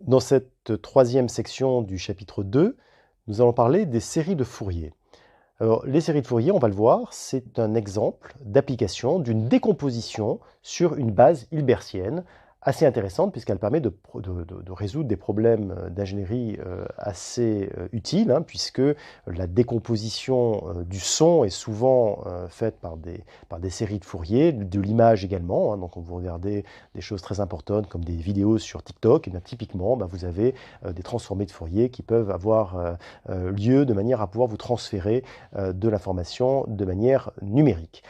Dans cette troisième section du chapitre 2, nous allons parler des séries de Fourier. Alors, les séries de Fourier, on va le voir, c'est un exemple d'application d'une décomposition sur une base hilbertienne assez intéressante puisqu'elle permet de résoudre des problèmes d'ingénierie assez utiles, hein, puisque la décomposition du son est souvent faite par des séries de Fourier, de l'image également, hein. Donc, quand vous regardez des choses très importantes comme des vidéos sur TikTok, et bien, typiquement, vous avez des transformés de Fourier qui peuvent avoir lieu de manière à pouvoir vous transférer de l'information de manière numérique.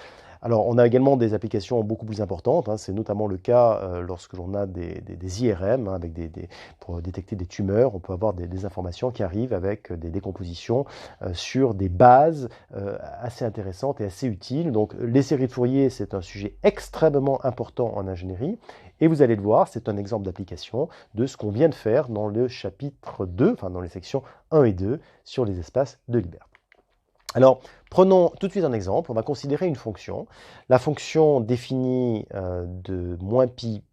Alors, on a également des applications beaucoup plus importantes, hein. C'est notamment le cas lorsque l'on a des IRM, hein, avec pour détecter des tumeurs. On peut avoir des informations qui arrivent avec des décompositions sur des bases assez intéressantes et assez utiles. Donc, les séries de Fourier, c'est un sujet extrêmement important en ingénierie. Et vous allez le voir, c'est un exemple d'application de ce qu'on vient de faire dans le chapitre 2, enfin dans les sections 1 et 2, sur les espaces de Hilbert. Alors, prenons tout de suite un exemple. On va considérer une fonction. La fonction définie de moins pi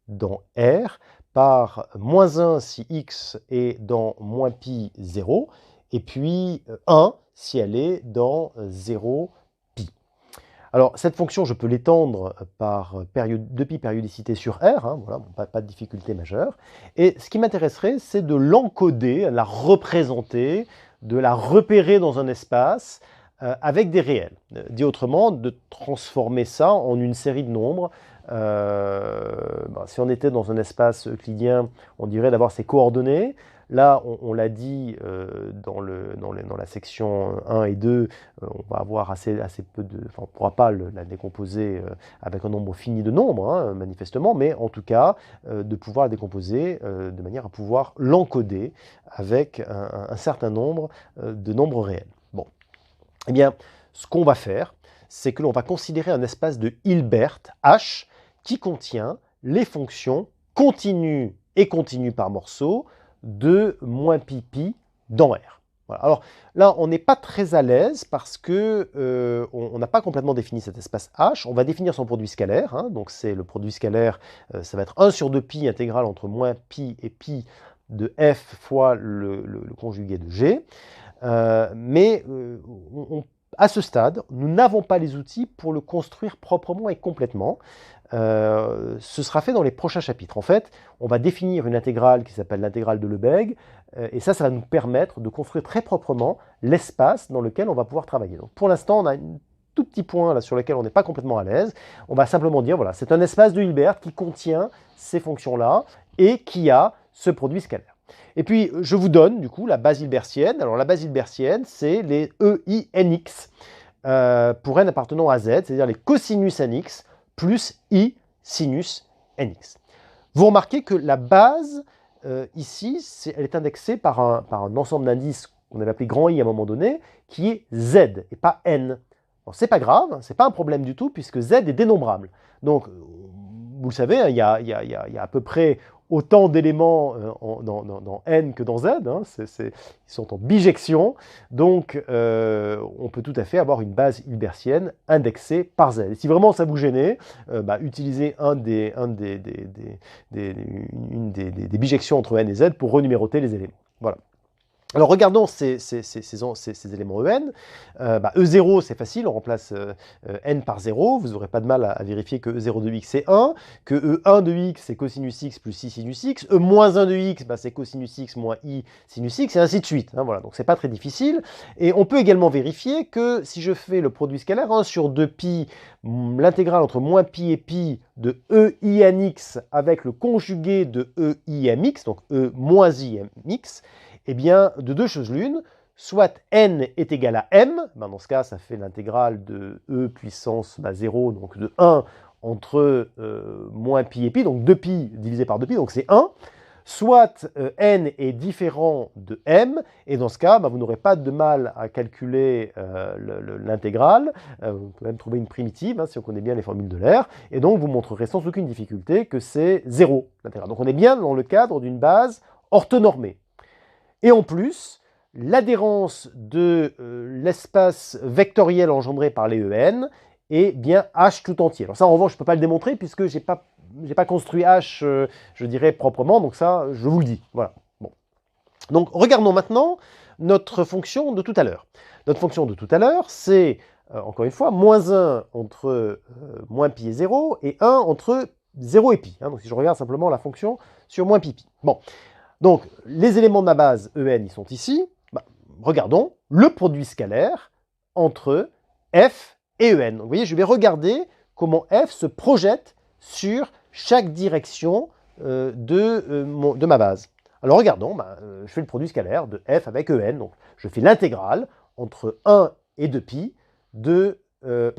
dans R par moins 1 si x est dans moins pi 0, et puis 1 si elle est dans 0 pi. Alors, cette fonction, je peux l'étendre par 2pi périodicité sur R, hein, voilà, pas de difficulté majeure. Et ce qui m'intéresserait, c'est de l'encoder, la représenter, de la repérer dans un espace avec des réels. Dit autrement, de transformer ça en une série de nombres. Si on était dans un espace euclidien, on dirait d'avoir ses coordonnées. Là, on l'a dit dans la section 1 et 2, on va avoir assez peu de... Enfin, on ne pourra pas la décomposer avec un nombre fini de nombres, hein, manifestement, mais en tout cas, de pouvoir la décomposer de manière à pouvoir l'encoder avec un certain nombre de nombres réels. Bon, eh bien, ce qu'on va faire, c'est que l'on va considérer un espace de Hilbert, H, qui contient les fonctions continues et continues par morceaux de moins pi dans R. Voilà. Alors là, on n'est pas très à l'aise parce que on n'a pas complètement défini cet espace H. On va définir son produit scalaire, hein. Donc c'est le produit scalaire, ça va être 1 sur 2 pi intégrale entre moins pi et pi de f fois le conjugué de g. À ce stade, nous n'avons pas les outils pour le construire proprement et complètement. Ce sera fait dans les prochains chapitres. En fait, on va définir une intégrale qui s'appelle l'intégrale de Lebesgue, et ça va nous permettre de construire très proprement l'espace dans lequel on va pouvoir travailler. Donc, pour l'instant, on a un tout petit point là, sur lequel on n'est pas complètement à l'aise. On va simplement dire, voilà, c'est un espace de Hilbert qui contient ces fonctions-là et qui a ce produit scalaire. Et puis, je vous donne, du coup, la base hilbertienne. Alors, la base hilbertienne, c'est les EINX pour n appartenant à z, c'est-à-dire les cosinus nx plus i sinus nx. Vous remarquez que la base, ici, elle est indexée par un ensemble d'indices qu'on avait appelé grand I à un moment donné, qui est z et pas n. C'est pas grave, c'est pas un problème du tout, puisque z est dénombrable. Donc, vous le savez, hein, il y a à peu près autant d'éléments dans n que dans z, hein, ils sont en bijection, donc on peut tout à fait avoir une base hilbertienne indexée par z. Et si vraiment ça vous gênait, utilisez une des bijections entre n et z pour renuméroter les éléments. Voilà. Alors regardons ces éléments EN. E0 c'est facile, on remplace n par 0, vous n'aurez pas de mal à vérifier que E0 de x c'est 1, que E1 de x c'est cosinus x plus i sinus x, E-1 de x c'est cosinus x moins i sinus x, et ainsi de suite. Hein, voilà, donc c'est pas très difficile. Et on peut également vérifier que si je fais le produit scalaire 1 sur 2 pi, l'intégrale entre moins pi et pi de EINX avec le conjugué de EIMX, donc E moins IMX, eh bien, de deux choses l'une, soit n est égal à m, dans ce cas, ça fait l'intégrale de e puissance 0, donc de 1 entre moins pi et pi, donc 2pi divisé par 2pi, donc c'est 1, soit n est différent de m, et dans ce cas, vous n'aurez pas de mal à calculer l'intégrale, vous pouvez même trouver une primitive, hein, si on connaît bien les formules de l'air, et donc vous montrerez sans aucune difficulté que c'est 0, l'intégrale. Donc on est bien dans le cadre d'une base orthonormée. Et en plus, l'adhérence de l'espace vectoriel engendré par les EN est bien H tout entier. Alors ça, en revanche, je ne peux pas le démontrer puisque je n'ai pas construit H, je dirais, proprement. Donc ça, je vous le dis. Voilà. Bon. Donc, regardons maintenant notre fonction de tout à l'heure. Notre fonction de tout à l'heure, c'est, encore une fois, moins 1 entre moins pi et 0, et 1 entre 0 et pi. Hein. Donc, si je regarde simplement la fonction sur moins pi pi. Bon. Donc, les éléments de ma base En, ils sont ici. Bah, regardons le produit scalaire entre f et En. Donc, vous voyez, je vais regarder comment f se projette sur chaque direction de ma base. Alors regardons, je fais le produit scalaire de f avec En, donc je fais l'intégrale entre 1 et 2pi de... je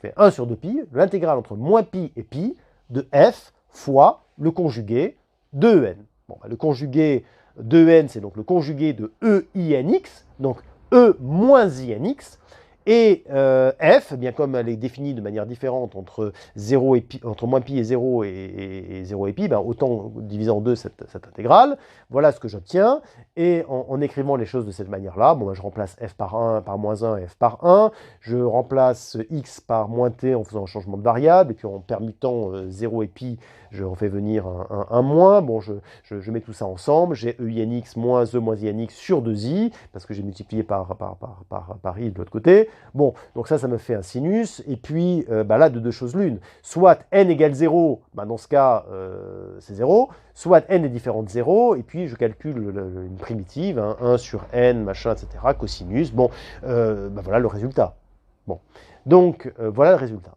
fais 1 sur 2pi, l'intégrale entre moins pi et pi de f fois le conjugué de En. Bon, le conjugué de En, c'est donc le conjugué de EINX, donc E moins INX, et f, bien comme elle est définie de manière différente entre, 0 et pi, entre moins pi et 0 et 0 et pi, ben autant diviser en deux cette intégrale. Voilà ce que j'obtiens. Et en écrivant les choses de cette manière-là, bon, ben, je remplace f par 1 par moins 1 et f par 1. Je remplace x par moins t en faisant un changement de variable. Et puis en permutant 0 et pi, je refais venir un moins. Bon, je mets tout ça ensemble. J'ai EINX moins E moins INX sur 2i, parce que j'ai multiplié par i de l'autre côté. Bon, donc ça me fait un sinus, et puis là, de deux choses l'une. Soit n égale 0, dans ce cas, c'est 0, soit n est différent de 0, et puis je calcule une primitive, 1 sur n, machin, etc., cosinus. Bon, voilà le résultat. Bon, donc voilà le résultat.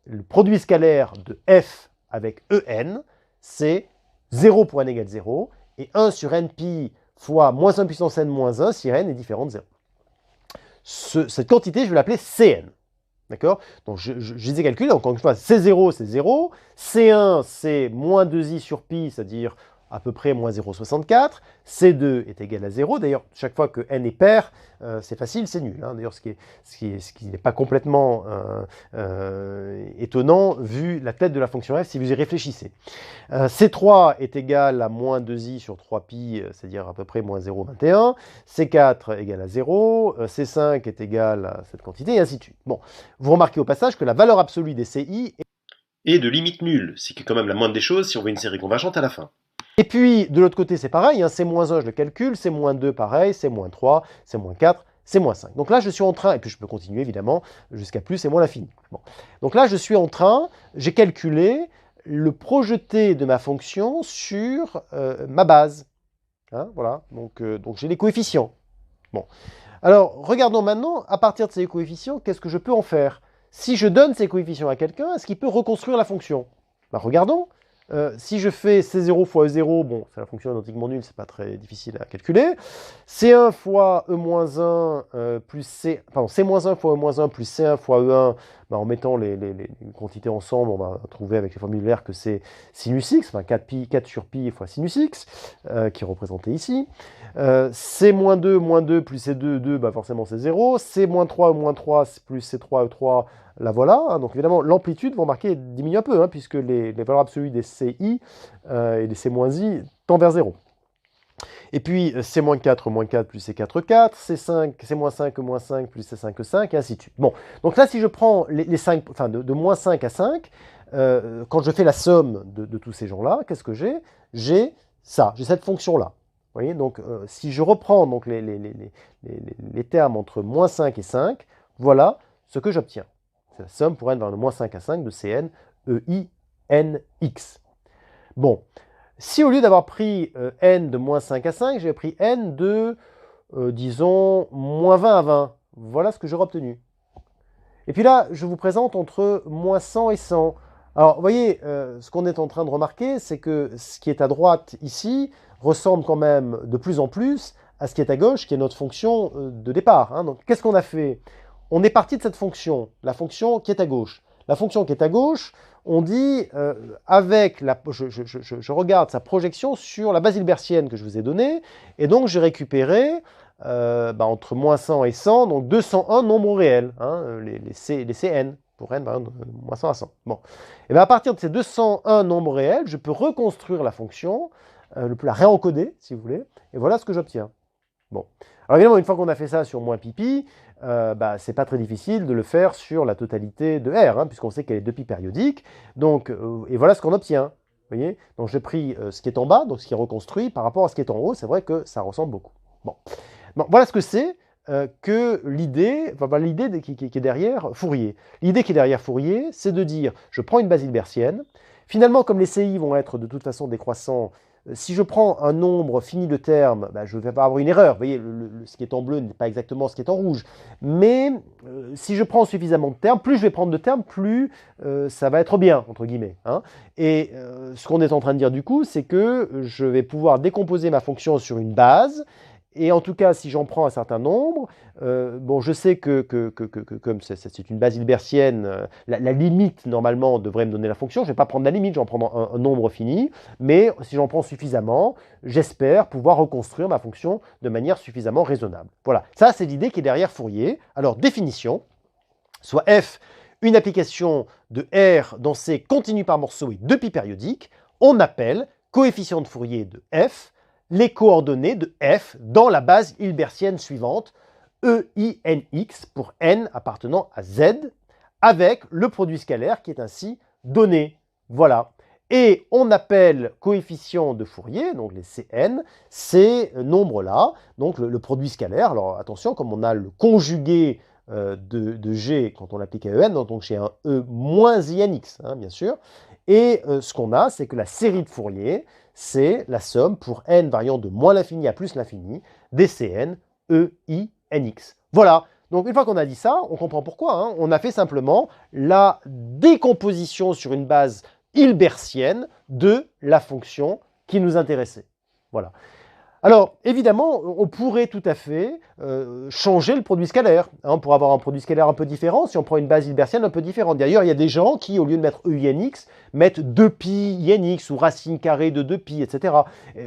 Le produit scalaire de f avec En, c'est 0 pour n égale 0, et 1 sur npi fois moins 1 puissance n moins 1 si n est différent de 0. Cette quantité, je vais l'appeler Cn. D'accord? Donc, je les ai calculés. Encore une fois, C0, c'est 0. C1, c'est moins 2i sur pi, c'est-à-dire à peu près moins 0,64. C2 est égal à 0. D'ailleurs, chaque fois que n est pair, c'est facile, c'est nul. Hein. D'ailleurs, ce qui n'est pas complètement étonnant, vu la tête de la fonction f, si vous y réfléchissez. C3 est égal à moins 2i sur 3pi, c'est-à-dire à peu près moins 0,21. C4 égale à 0. C5 est égal à cette quantité, et ainsi de suite. Bon, vous remarquez au passage que la valeur absolue des CI est de limite nulle, ce qui est quand même la moindre des choses si on veut une série convergente à la fin. Et puis, de l'autre côté, c'est pareil, hein, C-1, je le calcule, C-2, pareil, C-3, C-4, C-5. Donc là, je suis en train, et puis je peux continuer évidemment, jusqu'à plus et moins l'infini. Bon. Donc là, je suis en train, j'ai calculé le projeté de ma fonction sur ma base. Hein, voilà, donc j'ai les coefficients. Bon. Alors, regardons maintenant, à partir de ces coefficients, qu'est-ce que je peux en faire? Si je donne ces coefficients à quelqu'un, est-ce qu'il peut reconstruire la fonction? Regardons. Si je fais C0 fois E0, bon, c'est la fonction identiquement nulle, c'est pas très difficile à calculer. C1 fois E-1 plus C... Pardon, C-1 fois E-1 plus C1 fois E1, en mettant les quantités ensemble, on va trouver avec les formulaires que c'est sinus x, enfin 4 sur pi fois sinus x, qui est représenté ici. C-2, moins 2 plus C2, 2, forcément c'est 0. C-3, E-3 plus C3, E3, la voilà. Hein. Donc évidemment, l'amplitude, vous remarquez, diminue un peu, hein, puisque les valeurs absolues des CI et des C-I tendent vers 0. Et puis C-4, E-4 plus C4, 4, C5, C-5, E-5 plus C5, 5, et ainsi de suite. Bon, donc là, si je prends les 5, enfin de moins 5 à 5, quand je fais la somme de tous ces gens-là, qu'est-ce que j'ai? J'ai ça, j'ai cette fonction-là. Vous voyez, donc si je reprends donc, les termes entre moins 5 et 5, voilà ce que j'obtiens. C'est la somme pour n vers le moins 5 à 5 de Cn EINX. Bon, si au lieu d'avoir pris n de moins 5 à 5, j'ai pris n de, disons, moins 20 à 20, voilà ce que j'aurais obtenu. Et puis là, je vous présente entre moins 100 et 100. Alors, vous voyez, ce qu'on est en train de remarquer, c'est que ce qui est à droite ici ressemble quand même de plus en plus à ce qui est à gauche, qui est notre fonction de départ. Hein. Donc, qu'est-ce qu'on a fait? On est parti de cette fonction, la fonction qui est à gauche. La fonction qui est à gauche, on dit, avec la, je regarde sa projection sur la base hilbertienne que je vous ai donnée, et donc j'ai récupéré entre moins 100 et 100, donc 201 nombres réels, hein, les Cn, pour n, moins 100 à 100. Bon. Et bien à partir de ces 201 nombres réels, je peux reconstruire la fonction, je peux la réencoder, si vous voulez, et voilà ce que j'obtiens. Bon. Alors évidemment, une fois qu'on a fait ça sur moins pi, c'est pas très difficile de le faire sur la totalité de R, hein, puisqu'on sait qu'elle est 2 pi périodique. Donc, et voilà ce qu'on obtient. Vous voyez? Donc j'ai pris ce qui est en bas, donc ce qui est reconstruit, par rapport à ce qui est en haut. C'est vrai que ça ressemble beaucoup. Bon. Bon, voilà ce que c'est que l'idée qui est derrière Fourier. L'idée qui est derrière Fourier, c'est de dire, je prends une base hilbertienne. Finalement, comme les CI vont être de toute façon décroissants, si je prends un nombre fini de termes, je ne vais pas avoir une erreur. Vous voyez, ce qui est en bleu n'est pas exactement ce qui est en rouge. Mais si je prends suffisamment de termes, plus je vais prendre de termes, plus ça va être bien, entre guillemets, hein. Et ce qu'on est en train de dire du coup, c'est que je vais pouvoir décomposer ma fonction sur une base. Et en tout cas, si j'en prends un certain nombre, bon, je sais que comme c'est une base hilbertienne, la limite, normalement, devrait me donner la fonction. Je ne vais pas prendre la limite, j'en prends un nombre fini. Mais si j'en prends suffisamment, j'espère pouvoir reconstruire ma fonction de manière suffisamment raisonnable. Voilà, ça, c'est l'idée qui est derrière Fourier. Alors, définition, soit f, une application de R dans C continue par morceau et 2 pi périodique, on appelle coefficient de Fourier de f les coordonnées de f dans la base hilbertienne suivante, EINX pour n appartenant à z, avec le produit scalaire qui est ainsi donné. Voilà. Et on appelle coefficient de Fourier, donc les Cn, ces nombres-là, donc le produit scalaire. Alors attention, comme on a le conjugué de G quand on l'applique à En, donc j'ai un E moins INX, hein, bien sûr. Et ce qu'on a, c'est que la série de Fourier, c'est la somme pour n variant de moins l'infini à plus l'infini des Cn, E, I, Nx. Voilà. Donc une fois qu'on a dit ça, on comprend pourquoi, hein. On a fait simplement la décomposition sur une base hilbertienne de la fonction qui nous intéressait. Voilà. Alors, évidemment, on pourrait tout à fait changer le produit scalaire, hein, pour avoir un produit scalaire un peu différent, si on prend une base hilbertienne un peu différente. D'ailleurs, il y a des gens qui, au lieu de mettre EINX, mettent 2pi INX ou racine carrée de 2pi, etc.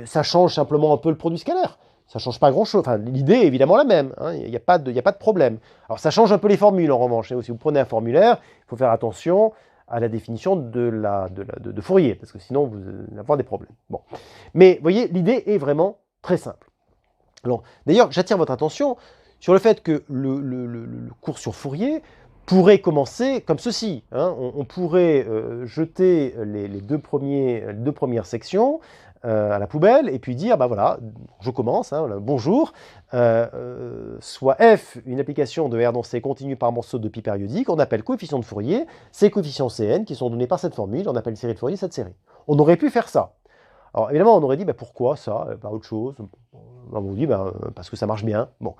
Ça change simplement un peu le produit scalaire. Ça ne change pas grand-chose. Enfin, l'idée est évidemment la même, hein, il n'y a pas de problème. Alors, ça change un peu les formules, en revanche. Si vous prenez un formulaire, il faut faire attention à la définition de Fourier, parce que sinon, vous allez avoir des problèmes. Bon. Mais, vous voyez, l'idée est vraiment très simple. Alors, d'ailleurs, j'attire votre attention sur le fait que le cours sur Fourier pourrait commencer comme ceci, hein. On pourrait jeter les deux premières sections à la poubelle et puis dire, voilà, je commence, hein, voilà, bonjour, soit f, une application de R dans C continue par morceau de pi périodique, on appelle coefficient de Fourier, ces coefficients Cn qui sont donnés par cette formule, on appelle série de Fourier cette série. On aurait pu faire ça. Alors évidemment, on aurait dit, pourquoi ça, pas autre chose? On vous dit, parce que ça marche bien. Bon,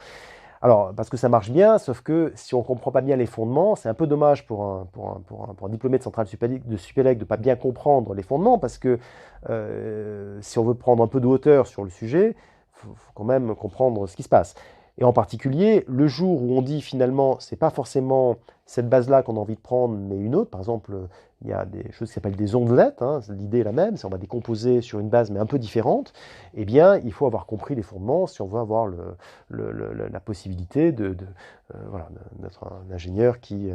alors, parce que ça marche bien, sauf que si on ne comprend pas bien les fondements, c'est un peu dommage pour un diplômé de centrale de Supélec de ne pas bien comprendre les fondements, parce que si on veut prendre un peu de hauteur sur le sujet, il faut quand même comprendre ce qui se passe. Et en particulier, le jour où on dit finalement, c'est pas forcément cette base-là qu'on a envie de prendre, mais une autre, par exemple, il y a des choses qui s'appellent des ondelettes, hein, l'idée est la même, c'est on va décomposer sur une base mais un peu différente, eh bien, il faut avoir compris les fondements si on veut avoir la possibilité d'être un ingénieur qui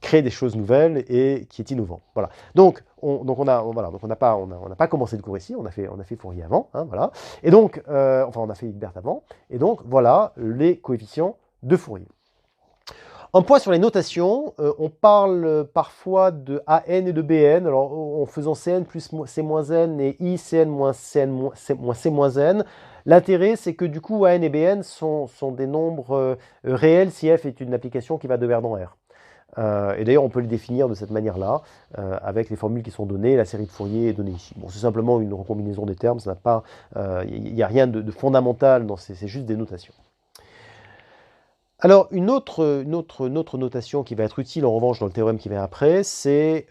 crée des choses nouvelles et qui est innovant. Voilà. Donc, on n'a pas commencé le cours ici, on a fait Fourier avant, hein, voilà. Et donc, on a fait Hilbert avant, et donc, voilà les coefficients de Fourier. Un point sur les notations, on parle parfois de AN et de BN, alors en faisant CN plus C moins N et I, CN moins C moins N. L'intérêt, c'est que du coup, AN et BN sont des nombres réels si F est une application qui va de R dans R. Et d'ailleurs, on peut les définir de cette manière-là, avec les formules qui sont données, la série de Fourier est donnée ici. Bon, c'est simplement une recombinaison des termes, il n'y a rien de fondamental, c'est juste des notations. Alors, une autre notation qui va être utile en revanche dans le théorème qui vient après, c'est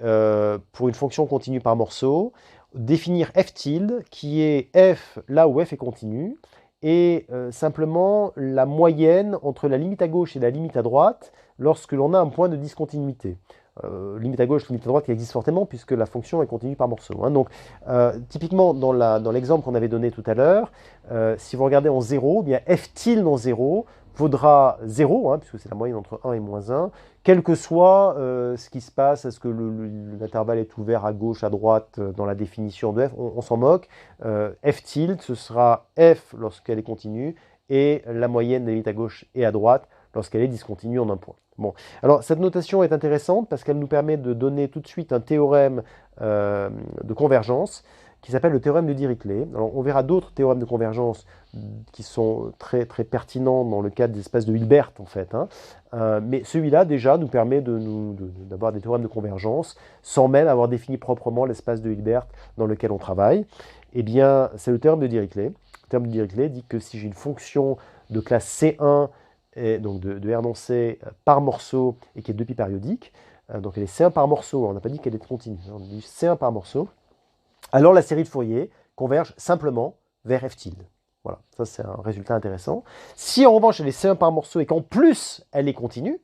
pour une fonction continue par morceau, définir f tilde qui est f là où f est continu et simplement la moyenne entre la limite à gauche et la limite à droite lorsque l'on a un point de discontinuité. Limite à gauche, limite à droite qui existe fortement puisque la fonction est continue par morceau, hein. Donc, typiquement, dans l'exemple qu'on avait donné tout à l'heure, si vous regardez en 0, bien f tilde en 0 vaudra 0, hein, puisque c'est la moyenne entre 1 et moins 1, quel que soit ce qui se passe, est-ce que l'intervalle est ouvert à gauche, à droite, dans la définition de f, on s'en moque. F tilde, ce sera f lorsqu'elle est continue, et la moyenne des limites à gauche et à droite lorsqu'elle est discontinue en un point. Bon. Alors cette notation est intéressante parce qu'elle nous permet de donner tout de suite un théorème de convergence qui s'appelle le théorème de Dirichlet. Alors on verra d'autres théorèmes de convergence qui sont très, très pertinents dans le cadre des espaces de Hilbert en fait. Mais celui-là déjà nous permet d'avoir des théorèmes de convergence sans même avoir défini proprement l'espace de Hilbert dans lequel on travaille. Eh bien c'est le théorème de Dirichlet. Le théorème de Dirichlet dit que si j'ai une fonction de classe C1 et donc de R dans C par morceau et qui est 2π périodique, donc elle est C1 par morceau, on n'a pas dit qu'elle est continue, on dit C1 par morceau, alors la série de Fourier converge simplement vers f tilde. Voilà, ça c'est un résultat intéressant. Si en revanche elle est C1 par morceau et qu'en plus elle est continue,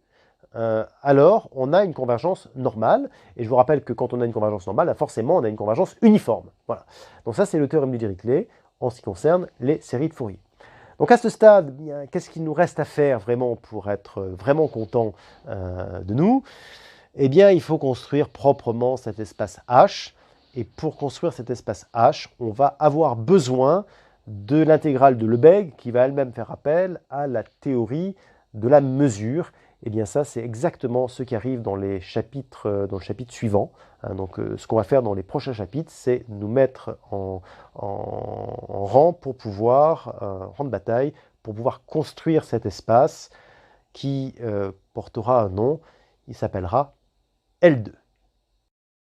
alors on a une convergence normale. Et je vous rappelle que quand on a une convergence normale, forcément on a une convergence uniforme. Voilà. Donc ça c'est le théorème de Dirichlet en ce qui concerne les séries de Fourier. Donc à ce stade, qu'est-ce qu'il nous reste à faire vraiment pour être vraiment content de nous? Eh bien, il faut construire proprement cet espace H. Et pour construire cet espace H, on va avoir besoin de l'intégrale de Lebesgue qui va elle-même faire appel à la théorie de la mesure. Eh bien ça, c'est exactement ce qui arrive dans le chapitre suivant. Donc ce qu'on va faire dans les prochains chapitres, c'est nous mettre en rang pour pouvoir, rang de bataille, pour pouvoir construire cet espace qui portera un nom, il s'appellera L2.